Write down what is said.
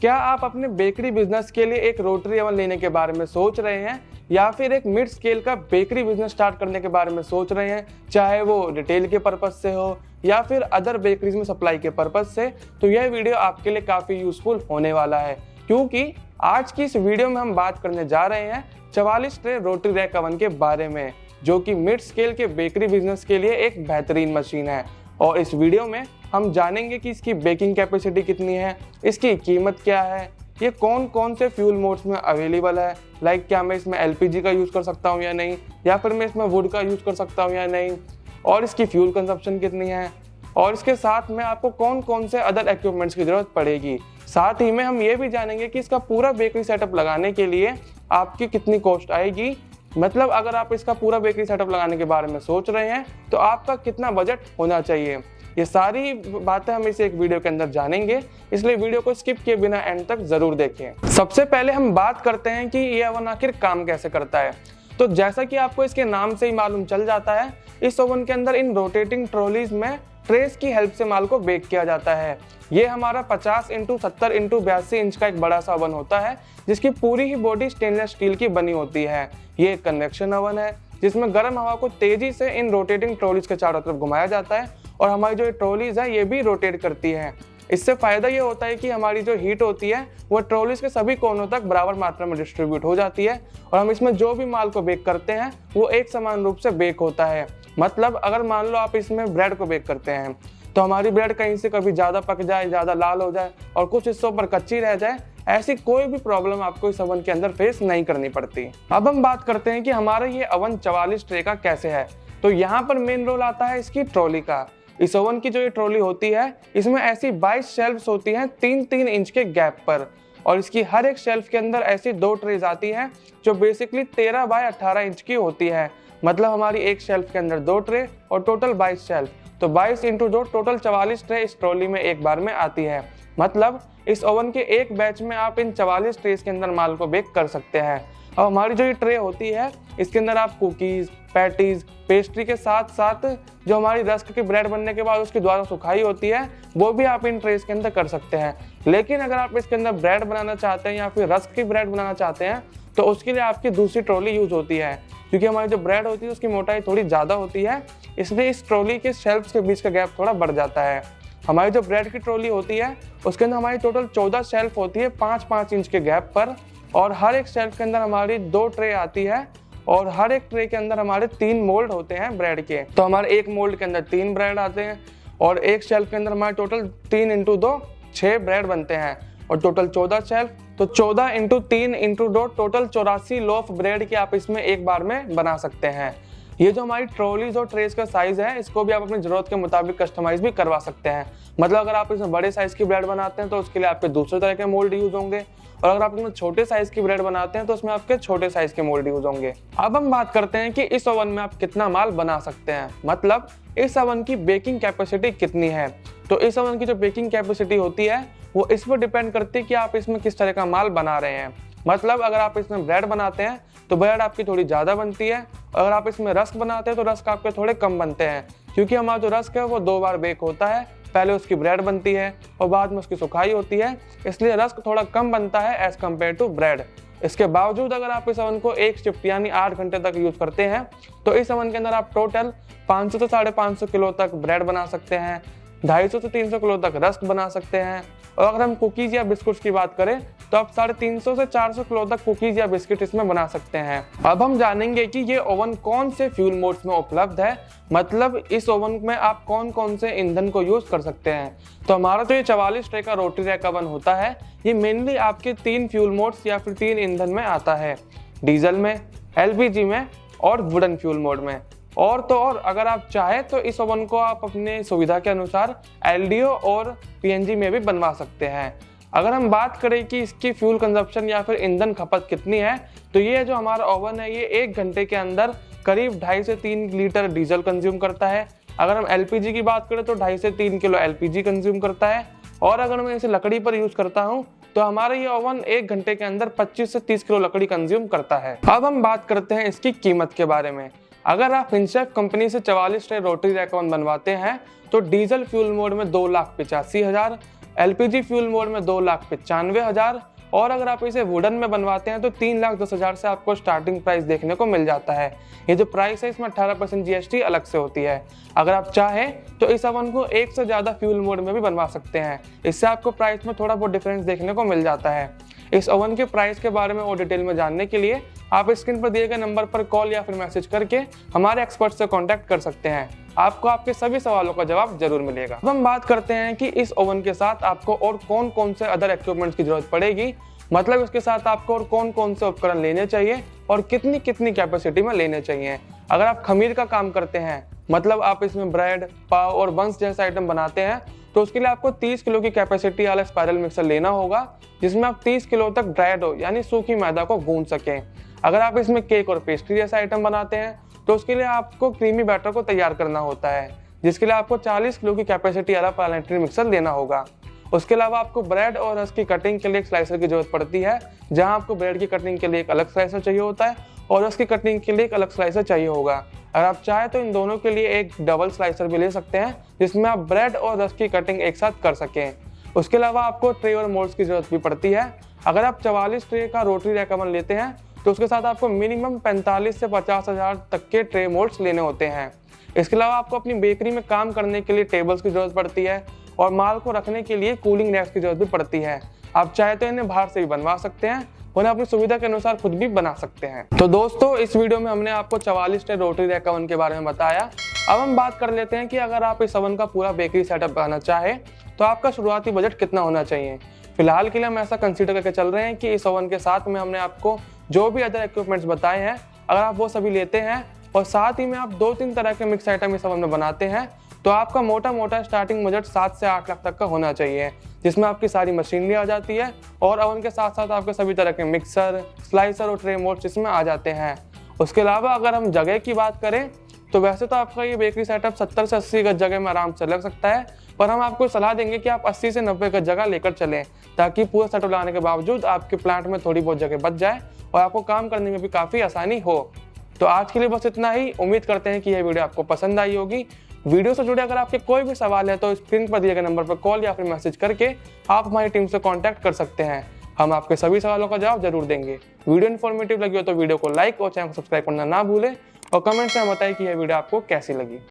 क्या आप अपने बेकरी बिजनेस के लिए एक रोटरी ओवन लेने के बारे में सोच रहे हैं या फिर एक मिड स्केल का बेकरी बिजनेस स्टार्ट करने के बारे में सोच रहे हैं, चाहे वो रिटेल के पर्पज से हो या फिर अदर बेकरीज में सप्लाई के पर्पज से, तो यह वीडियो आपके लिए काफ़ी यूजफुल होने वाला है, क्योंकि आज की इस वीडियो में हम बात करने जा रहे हैं 44 ट्रे रोटरी रैक ओवन के बारे में, जो कि मिड स्केल के बेकरी बिजनेस के लिए एक बेहतरीन मशीन है। और इस वीडियो में हम जानेंगे कि इसकी बेकिंग कैपेसिटी कितनी है, इसकी कीमत क्या है, ये कौन कौन से फ्यूल मोड्स में अवेलेबल है, लाइक क्या मैं इसमें एलपीजी का यूज़ कर सकता हूँ या नहीं, या फिर मैं इसमें वुड का यूज़ कर सकता हूँ या नहीं, और इसकी फ्यूल कंजप्शन कितनी है, और इसके साथ में आपको कौन कौन से अदर इक्विपमेंट्स की ज़रूरत पड़ेगी। साथ ही में हम ये भी जानेंगे कि इसका पूरा बेकरी सेटअप लगाने के लिए आपकी कितनी कॉस्ट आएगी। मतलब अगर आप इसका पूरा बेकरी सेटअप लगाने के बारे में सोच रहे हैं तो आपका कितना बजट होना चाहिए, ये सारी बातें हम इस एक वीडियो के अंदर जानेंगे, इसलिए वीडियो को स्किप किए बिना एंड तक जरूर देखें। सबसे पहले हम बात करते हैं कि ये ओवन आखिर काम कैसे करता है। तो जैसा कि आपको इसके नाम से ही मालूम चल जाता है, इस ओवन के अंदर इन रोटेटिंग ट्रॉलीज में ट्रेस की हेल्प से माल को बेक किया जाता है। ये हमारा 50 × 70 × 82 इंच का एक बड़ा सा ओवन होता है, जिसकी पूरी ही बॉडी स्टेनलेस स्टील की बनी होती है। ये एक कन्वेक्शन ओवन है जिसमें गर्म हवा को तेजी से इन रोटेटिंग ट्रॉलीज के चारों तरफ घुमाया जाता है, और हमारी जो ट्रॉलीज है ये भी रोटेट करती है। इससे फायदा ये होता है कि हमारी जो हीट होती है वो ट्रॉलीज के सभी कोनों तक बराबर मात्रा में डिस्ट्रीब्यूट हो जाती है, और हम इसमें जो भी माल को बेक करते हैं वो एक समान रूप से बेक होता है। मतलब अगर मान लो आप इसमें ब्रेड को बेक करते हैं तो हमारी ब्रेड कहीं से कभी ज़्यादा पक जाए, ज़्यादा लाल हो जाए और कुछ हिस्सों पर कच्ची रह जाए, ऐसी कोई भी प्रॉब्लम आपको इस ओवन के अंदर फेस नहीं करनी पड़ती। अब हम बात करते हैं कि हमारा ये ओवन 44 ट्रे का कैसे है। तो यहाँ पर मेन रोल आता है इसकी ट्रॉली का। इस ओवन की जो ये ट्रॉली होती है इसमें ऐसी 22 शेल्फ्स होती हैं 3-3 इंच के गैप पर, और इसकी हर एक शेल्फ के अंदर ऐसी 2 ट्रेज आती हैं जो बेसिकली 13 बाय 18 इंच की होती है। मतलब हमारी एक शेल्फ के अंदर 2 ट्रे और टोटल 22 शेल्फ, तो 22 × 2 टोटल 44 ट्रे इस ट्रॉली में एक बार में आती है। मतलब इस ओवन के एक बैच में आप इन 44 ट्रेस के अंदर माल को बेक कर सकते हैं। अब हमारी जो ये ट्रे होती है इसके अंदर आप कुकीज़, पैटीज, पेस्ट्री के साथ साथ जो हमारी रस्क की ब्रेड बनने के बाद उसकी द्वारा सुखाई होती है वो भी आप इन ट्रेस के अंदर कर सकते हैं। लेकिन अगर आप इसके अंदर ब्रेड बनाना चाहते हैं या फिर रस्क की ब्रेड बनाना चाहते हैं तो उसके लिए आपकी दूसरी ट्रॉली यूज होती है, क्योंकि हमारी जो ब्रेड होती है उसकी मोटाई थोड़ी ज़्यादा होती है, इसलिए इस ट्रॉली के शेल्फ्स के बीच का गैप थोड़ा बढ़ जाता है। हमारी जो ब्रेड की ट्रॉली होती है उसके अंदर हमारी टोटल 14 शेल्फ होती है 5-5 इंच के गैप पर, और हर एक शेल्फ के अंदर हमारी 2 ट्रे आती है, और हर एक ट्रे के अंदर हमारे 3 मोल्ड होते हैं ब्रेड के। तो हमारे एक मोल्ड के अंदर 3 ब्रेड आते हैं, और एक शेल्फ के अंदर हमारे टोटल 3 × 2 6 ब्रेड बनते हैं, और टोटल 14 शेल्फ, तो 14 × 3 × 2 टोटल 84 लोफ ब्रेड के आप इसमें एक बार में बना सकते हैं। ये जो हमारी ट्रॉलीज और ट्रेस का साइज है इसको भी आप अपनी जरूरत के मुताबिक कस्टमाइज भी करवा सकते हैं। मतलब अगर आप इसमें बड़े साइज की ब्रेड बनाते हैं तो उसके लिए आपके दूसरे तरह के मोल्ड यूज होंगे, और अगर आप इसमें छोटे साइज की ब्रेड बनाते हैं तो उसमें आपके छोटे साइज के मोल्ड यूज होंगे। अब हम बात करते हैं कि इस ओवन में आप कितना माल बना सकते हैं, मतलब इस ओवन की बेकिंग कैपेसिटी कितनी है। तो इस ओवन की जो बेकिंग कैपेसिटी होती है वो इस पर डिपेंड करती है कि आप इसमें किस तरह का माल बना रहे हैं। मतलब अगर आप इसमें ब्रेड बनाते हैं तो ब्रेड आपकी थोड़ी ज़्यादा बनती है, और अगर आप इसमें रस्क बनाते हैं तो रस्क आपके थोड़े कम बनते हैं, क्योंकि हमारा जो रस्क है वो 2 बार बेक होता है। पहले उसकी ब्रेड बनती है और बाद में उसकी सुखाई होती है, इसलिए रस्क थोड़ा कम बनता है एज कम्पेयर टू ब्रेड। इसके बावजूद अगर आप इस ओवन को एक शिफ्ट यानी 8 घंटे तक यूज़ करते हैं तो इस ओवन के अंदर आप टोटल 500 से 550 किलो तक ब्रेड बना सकते हैं, 250 से 300 किलो तक रस्क बना सकते हैं, और अगर हम कुकीज़ या बिस्कुट्स की बात करें तो आप 350 से 400 किलो तक कुकीज़ या बिस्किट इसमें बना सकते हैं। अब हम जानेंगे कि ये ओवन कौन से फ्यूल मोड्स में उपलब्ध है, मतलब इस ओवन में आप कौन कौन से ईंधन को यूज़ कर सकते हैं। तो हमारा जो ये 44 ट्रे का रोटरी रैक ओवन होता है ये मेनली आपके 3 फ्यूल मोड्स या फिर 3 ईंधन में आता है, डीजल में, एलपीजी में और वुडन फ्यूल मोड में। और तो और अगर आप चाहें तो इस ओवन को आप अपने सुविधा के अनुसार एलडीओ और पीएनजी में भी बनवा सकते हैं। अगर हम बात करें कि इसकी फ्यूल कंजप्शन या फिर ईंधन खपत कितनी है, तो ये जो हमारा ओवन है ये 1 घंटे के अंदर करीब 2.5 से 3 लीटर डीजल कंज्यूम करता है। अगर हम एलपीजी की बात करें तो 2.5 से 3 किलो एलपीजी कंज्यूम करता है, और अगर मैं इसे लकड़ी पर यूज करता हूँ तो हमारा ये ओवन 1 घंटे के अंदर 25 से 30 किलो लकड़ी कंज्यूम करता है। अब हम बात करते हैं इसकी कीमत के बारे में। अगर आप हिंशेफ कंपनी से 44 ट्रे रोटरी रैक ओवन बनवाते हैं तो डीजल फ्यूल मोड में 2,85,000, LPG फ्यूल मोड में 2,95,000 और अगर आप इसे वुडन में बनवाते हैं तो 3,10,000 से आपको स्टार्टिंग प्राइस देखने को मिल जाता है। ये जो प्राइस है इसमें 18% GST अलग से होती है। अगर आप चाहें तो इस ओवन को एक से ज़्यादा फ्यूल मोड में भी बनवा सकते हैं, इससे आपको प्राइस में थोड़ा बहुत डिफरेंस देखने को मिल जाता है। इस ओवन के प्राइस के बारे में और डिटेल में जानने के लिए आप स्क्रीन पर दिए गए नंबर पर कॉल या फिर मैसेज करके हमारे एक्सपर्ट से कॉन्टैक्ट कर सकते हैं। आपको आपके सभी सवालों का जवाब जरूर मिलेगा। अब हम बात करते हैं कि इस ओवन के साथ आपको और कौन कौन से अदर इक्विपमेंट्स की जरूरत पड़ेगी, मतलब इसके साथ आपको और कौन कौन से उपकरण लेने चाहिए और कितनी कितनी कैपेसिटी में लेने चाहिए। अगर आप खमीर का काम करते हैं, मतलब आप इसमें ब्रेड, पाव और बंस जैसे आइटम बनाते हैं, तो उसके लिए आपको 30 किलो की कैपेसिटी वाला स्पाइरल मिक्सर लेना होगा, जिसमें आप 30 किलो तक ड्राई डो यानी सूखी मैदा को गूंथ सकें। अगर आप इसमें केक और पेस्ट्री जैसा आइटम बनाते हैं तो उसके लिए आपको क्रीमी बैटर को तैयार करना होता है, जिसके लिए आपको 40 किलो की कैपेसिटी वाला प्लानेटरी मिक्सर लेना होगा। उसके अलावा आपको ब्रेड और रस की कटिंग के लिए एक स्लाइसर की जरूरत पड़ती है, जहां आपको ब्रेड की कटिंग के लिए एक अलग स्लाइसर चाहिए होता है और रस की कटिंग के लिए एक अलग स्लाइसर चाहिए होगा। अगर आप चाहें तो इन दोनों के लिए एक डबल स्लाइसर भी ले सकते हैं, जिसमें आप ब्रेड और रस की कटिंग एक साथ कर सकें। उसके अलावा आपको ट्रे और मोल्ड्स की जरूरत भी पड़ती है। अगर आप 44 ट्रे का रोटरी रैक ओवन लेते हैं तो उसके साथ आपको मिनिमम 45 से 50,000 तक के ट्रे मोल्ड्स लेने होते हैं। इसके अलावा आपको अपनी बेकरी में काम करने के लिए टेबल्स की जरूरत पड़ती है और माल को रखने के लिए कूलिंग रैक्स की जरूरत भी पड़ती है। आप चाहे तो इन्हें बाहर से भी बनवा सकते हैं, उन्हें अपनी सुविधा के अनुसार खुद भी बना सकते हैं। तो दोस्तों, इस वीडियो में हमने आपको 44 ट्रे रोटरी रैक ओवन के बारे में बताया। अब हम बात कर लेते हैं कि अगर आप इस ओवन का पूरा बेकरी सेटअप बनाना चाहें तो आपका शुरुआती बजट कितना होना चाहिए। फिलहाल के लिए हम ऐसा कंसीडर करके चल रहे हैं कि इस ओवन के साथ में हमने आपको जो भी अदर इक्विपमेंट्स बताए हैं, अगर आप वो सभी लेते हैं और साथ ही में आप 2-3 तरह के मिक्स आइटम इस ओवन में बनाते हैं, तो आपका मोटा मोटा स्टार्टिंग बजट 7 से 8 लाख तक का होना चाहिए, जिसमें आपकी सारी मशीनरी आ जाती है और ओवन के साथ साथ आपके सभी तरह के मिक्सर, स्लाइसर और ट्रे मोड्स इसमें आ जाते हैं। उसके अलावा अगर हम जगह की बात करें तो वैसे तो आपका ये बेकरी सेटअप 70 से 80 गज जगह में आराम से लग सकता है, पर हम आपको सलाह देंगे कि आप 80 से 90 गज जगह लेकर चलें, ताकि पूरा सेटअप लगाने के बावजूद आपके प्लांट में थोड़ी बहुत जगह बच जाए और आपको काम करने में भी काफ़ी आसानी हो। तो आज के लिए बस इतना ही। उम्मीद करते हैं कि यह वीडियो आपको पसंद आई होगी। वीडियो से जुड़े अगर आपके कोई भी सवाल है तो स्क्रीन पर दिए गए नंबर पर कॉल या फिर मैसेज करके आप हमारी टीम से कांटेक्ट कर सकते हैं। हम आपके सभी सवालों का जवाब जरूर देंगे। वीडियो इन्फॉर्मेटिव लगी हो तो वीडियो को लाइक और चैनल को सब्सक्राइब करना ना भूलें और कमेंट्स में बताएं कि यह वीडियो आपको कैसी लगी।